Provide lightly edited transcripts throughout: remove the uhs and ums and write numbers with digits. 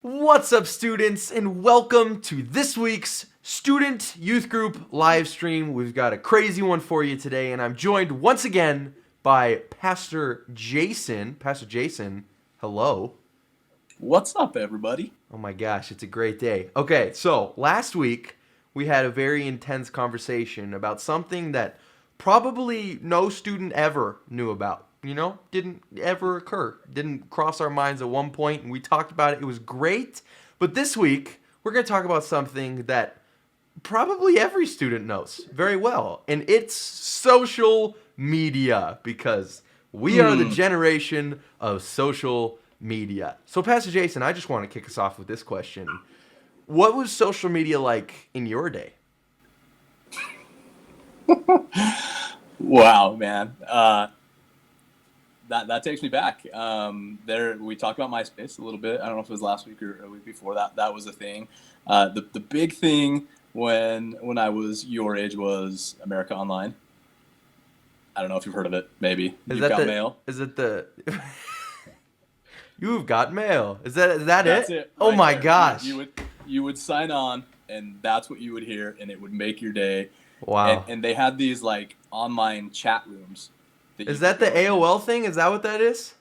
What's up, students, and welcome to this week's Student Youth Group live stream. We've got a crazy one for you today, and I'm joined once again by Pastor Jason. Pastor Jason, hello. What's up, everybody? Oh my gosh, it's a great day. Okay, so last week we had a very intense conversation about something that probably no student ever knew about. Didn't ever occur. Didn't cross our minds at one point, and we talked about it. It was great. But this week, we're going to talk about something that probably every student knows very well, and it's social media, because we are the generation of social media. So, Pastor Jason, I just want to kick us off with this question. What was social media like in your day? Wow, man. That takes me back. We talked about MySpace a little bit. I don't know if it was last week or a week before. That was a thing. The big thing when I was your age was America Online. I don't know if you've heard of it. Maybe You've Got Mail. Is it the You've Got Mail? Is that That's it? it. Oh Right my there. gosh! You would sign on, and that's what you would hear, and it would make your day. Wow. And they had these like online chat rooms. Is that the AOL thing? Is that what that is?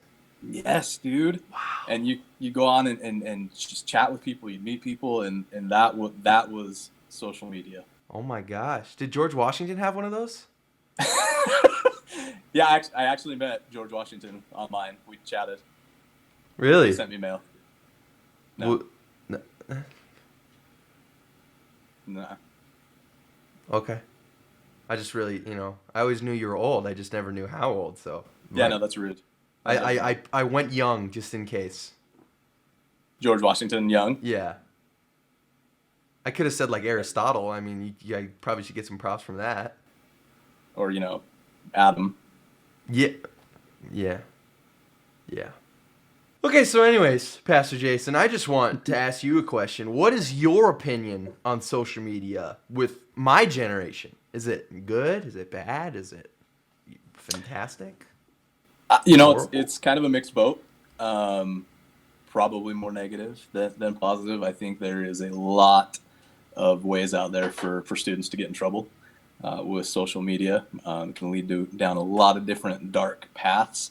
Yes, dude. Wow. And you go on and just chat with people, you meet people, and that was social media. Oh my gosh. Did George Washington have one of those? Yeah, I actually met George Washington online. We chatted. Really? He sent me mail. No. No. Nah. Okay. I just really, I always knew you were old. I just never knew how old, so. Yeah, no, that's rude. I went young just in case. George Washington young? Yeah. I could have said like Aristotle. I mean, I probably should get some props from that. Or, Adam. Yeah. Yeah. Yeah. Okay, so anyways, Pastor Jason, I just want to ask you a question. What is your opinion on social media with my generation? Is it good? Is it bad? Is it fantastic? It's kind of a mixed boat. Probably more negative than positive. I think there is a lot of ways out there for students to get in trouble with social media. It can lead down a lot of different dark paths.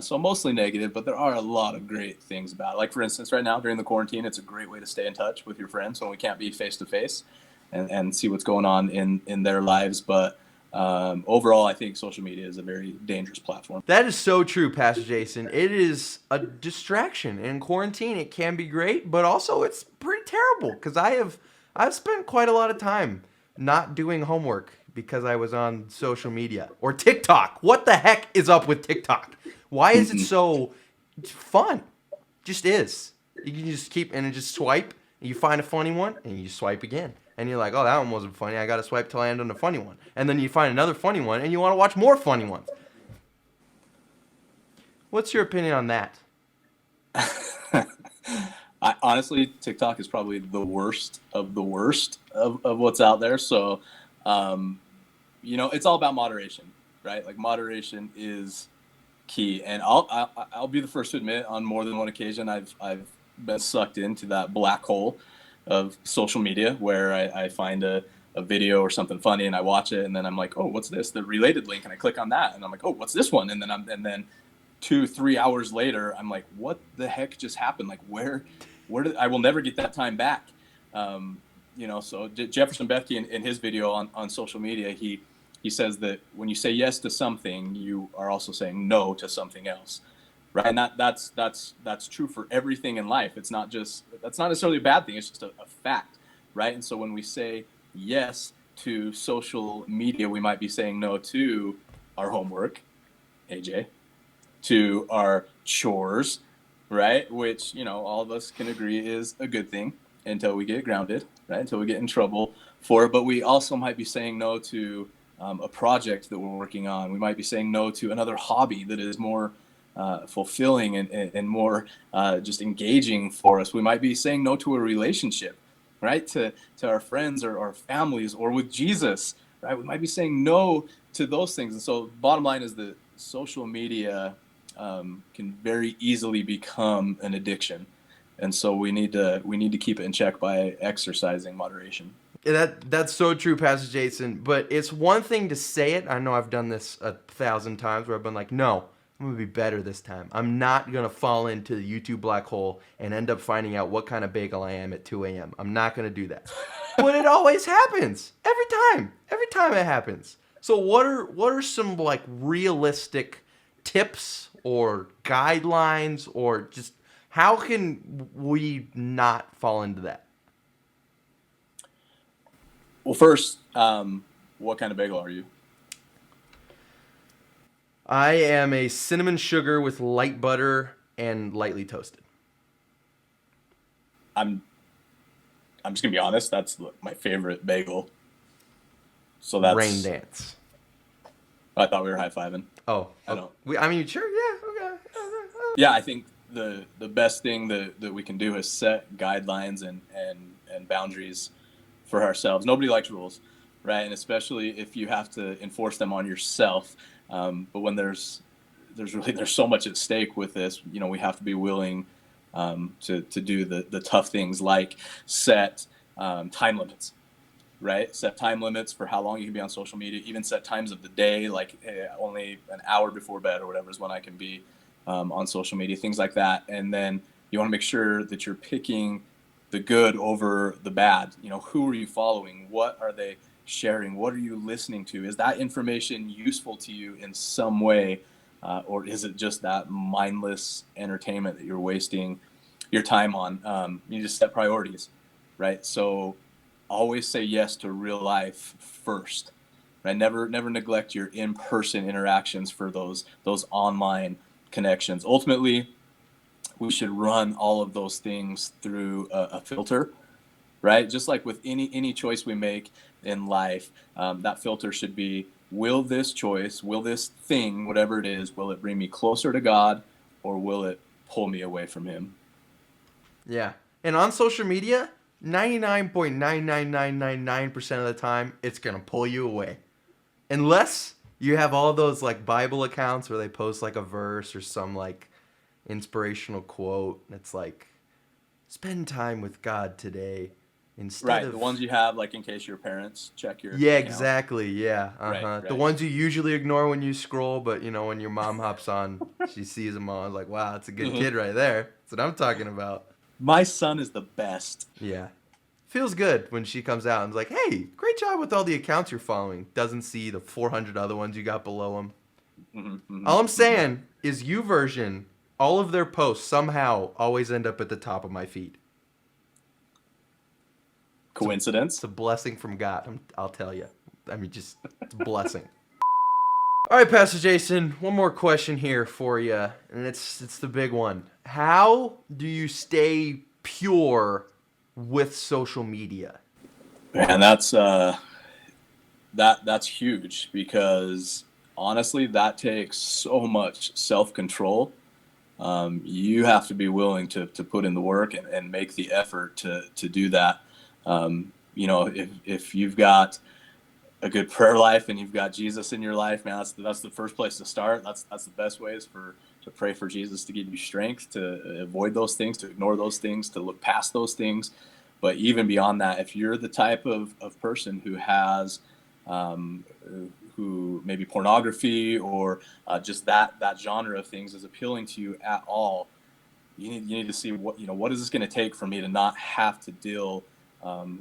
So mostly negative, but there are a lot of great things about it. Like, for instance, right now during the quarantine, it's a great way to stay in touch with your friends when we can't be face to face and see what's going on in their lives. But overall, I think social media is a very dangerous platform. That is so true, Pastor Jason. It is a distraction. In quarantine, it can be great, but also it's pretty terrible, because I've spent quite a lot of time not doing homework because I was on social media. Or TikTok. What the heck is up with TikTok? Why is it so fun? Just is. You can just and just swipe, and you find a funny one, and you swipe again. And you're like, oh, that one wasn't funny. I got to swipe till I end on a funny one. And then you find another funny one, and you want to watch more funny ones. What's your opinion on that? Honestly, TikTok is probably the worst of what's out there. So, it's all about moderation, right? Like, moderation is key. And I'll be the first to admit, on more than one occasion, I've been sucked into that black hole of social media where I find a video or something funny and I watch it, and then I'm like, oh, what's this? The related link, and I click on that, and I'm like, oh, what's this one? And then 2-3 hours later, I'm like, what the heck just happened? Like, where did I will never get that time back. So Jefferson Bethke in his video on social media, he says that when you say yes to something, you are also saying no to something else. Right. And that's true for everything in life. That's not necessarily a bad thing. It's just a fact. Right. And so when we say yes to social media, we might be saying no to our homework, AJ, to our chores, right? Which, all of us can agree is a good thing until we get grounded, right? Until we get in trouble for it. But we also might be saying no to a project that we're working on. We might be saying no to another hobby that is more fulfilling and more just engaging for us. We might be saying no to a relationship, right? To our friends or our families, or with Jesus, right? We might be saying no to those things. And so bottom line is that social media can very easily become an addiction. And so we need to keep it in check by exercising moderation. That's so true, Pastor Jason. But it's one thing to say it. I know I've done this 1,000 times where I've been like, no, I'm gonna be better this time. I'm not gonna fall into the YouTube black hole and end up finding out what kind of bagel I am at 2 a.m. I'm not gonna do that. But it always happens every time. Every time it happens. So what are some like realistic tips or guidelines, or just how can we not fall into that? Well, first, what kind of bagel are you? I am a cinnamon sugar with light butter and lightly toasted. I'm just gonna be honest. That's my favorite bagel. So that's Rain dance. I thought we were high fiving. Oh, I don't. I mean, sure, yeah, okay. Yeah, I think the best thing that we can do is set guidelines and boundaries for ourselves. Nobody likes rules, right? And especially if you have to enforce them on yourself. But when there's so much at stake with this, we have to be willing to do the tough things like set time limits, right? Set time limits for how long you can be on social media, even set times of the day, like only an hour before bed or whatever is when I can be on social media, things like that. And then you want to make sure that you're picking the good over the bad. Who are you following? What are they sharing? What are you listening to? Is that information useful to you in some way? Or is it just that mindless entertainment that you're wasting your time on? You just set priorities, right? So always say yes to real life first, right? Never neglect your in-person interactions for those online connections. Ultimately, we should run all of those things through a filter, right? Just like with any choice we make in life, that filter should be, will this choice, will this thing, whatever it is, will it bring me closer to God, or will it pull me away from him? Yeah. And on social media, 99.99999% of the time, it's going to pull you away. Unless you have all those like Bible accounts where they post like a verse or some like inspirational quote. It's like, spend time with God today instead Right, of the ones you have, like in case your parents check your yeah, account. exactly. Yeah. Right. The ones you usually ignore when you scroll, but when your mom hops on, she sees them all. It's like, wow, that's a good Mm-hmm. kid right there. That's what I'm talking about. My son is the best. Yeah. Feels good when she comes out and is like, hey, great job with all the accounts you're following. Doesn't see the 400 other ones you got below them. Mm-hmm, mm-hmm. All I'm saying is YouVersion, all of their posts somehow always end up at the top of my feed. Coincidence? It's a blessing from God, I'll tell you. I mean, just it's a blessing. All right, Pastor Jason, one more question here for you, and it's the big one. How do you stay pure with social media? And that's huge, because honestly, that takes so much self-control. You have to be willing to put in the work and make the effort to do that. If you've got a good prayer life and you've got Jesus in your life, man, that's the first place to start. That's the best way is to pray for Jesus to give you strength to avoid those things, to ignore those things, to look past those things. But even beyond that, if you're the type of person who has who maybe pornography or just that genre of things is appealing to you at all, you need to see what is this going to take for me to not have to deal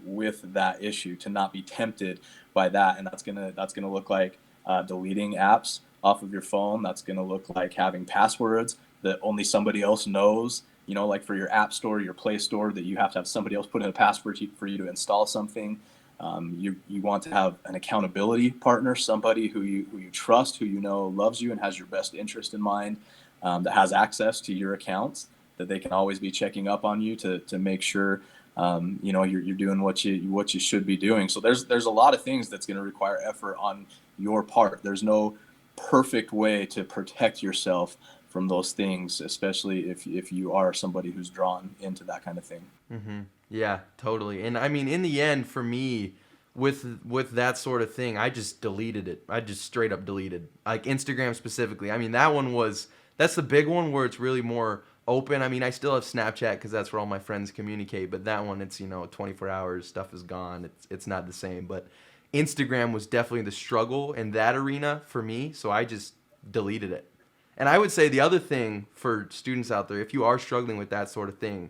with that issue, to not be tempted by that. And that's gonna look like deleting apps off of your phone. That's gonna look like having passwords that only somebody else knows. Like for your app store, your Play Store, that you have to have somebody else put in a password for you to install something. You want to have an accountability partner, somebody who you trust, who loves you and has your best interest in mind, that has access to your accounts, that they can always be checking up on you to make sure you're doing what you should be doing. So there's a lot of things that's going to require effort on your part. There's no perfect way to protect yourself from those things, especially if you are somebody who's drawn into that kind of thing. Mm-hmm. Yeah, totally. And I mean, in the end, for me, with that sort of thing, I just deleted it. I just straight up deleted, like Instagram specifically. I mean, that's the big one where it's really more open. I mean, I still have Snapchat because that's where all my friends communicate, but that one, it's, 24 hours, stuff is gone. It's not the same. But Instagram was definitely the struggle in that arena for me, so I just deleted it. And I would say the other thing for students out there, if you are struggling with that sort of thing,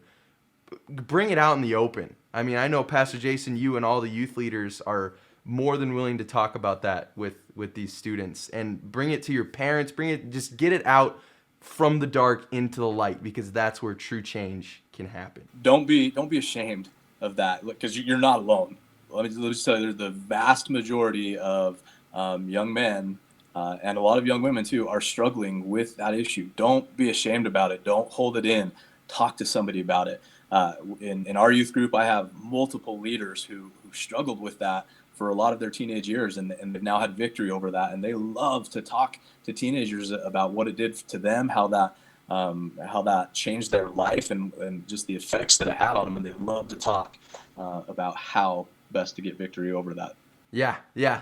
bring it out in the open. I mean, I know Pastor Jason, you and all the youth leaders are more than willing to talk about that with these students, and bring it to your parents, just get it out from the dark into the light, because that's where true change can happen. Don't be ashamed of that, because you're not alone. Let me just tell you, there's the vast majority of young men and a lot of young women too are struggling with that issue. Don't be ashamed about it. Don't hold it in. Talk to somebody about it. In our youth group, I have multiple leaders who struggled with that for a lot of their teenage years, and they've now had victory over that. And they love to talk to teenagers about what it did to them, how that changed their life, and just the effects that it had on them. And they love to talk about how best to get victory over that. Yeah,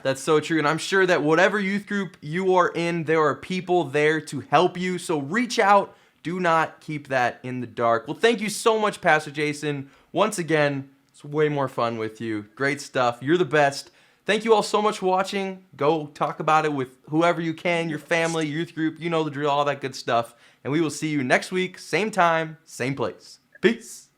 that's so true. And I'm sure that whatever youth group you are in, there are people there to help you. So reach out. Do not keep that in the dark. Well, thank you so much, Pastor Jason. Once again, it's way more fun with you. Great stuff. You're the best. Thank you all so much for watching. Go talk about it with whoever you can, your family, youth group, you know the drill, all that good stuff. And we will see you next week, same time, same place. Peace.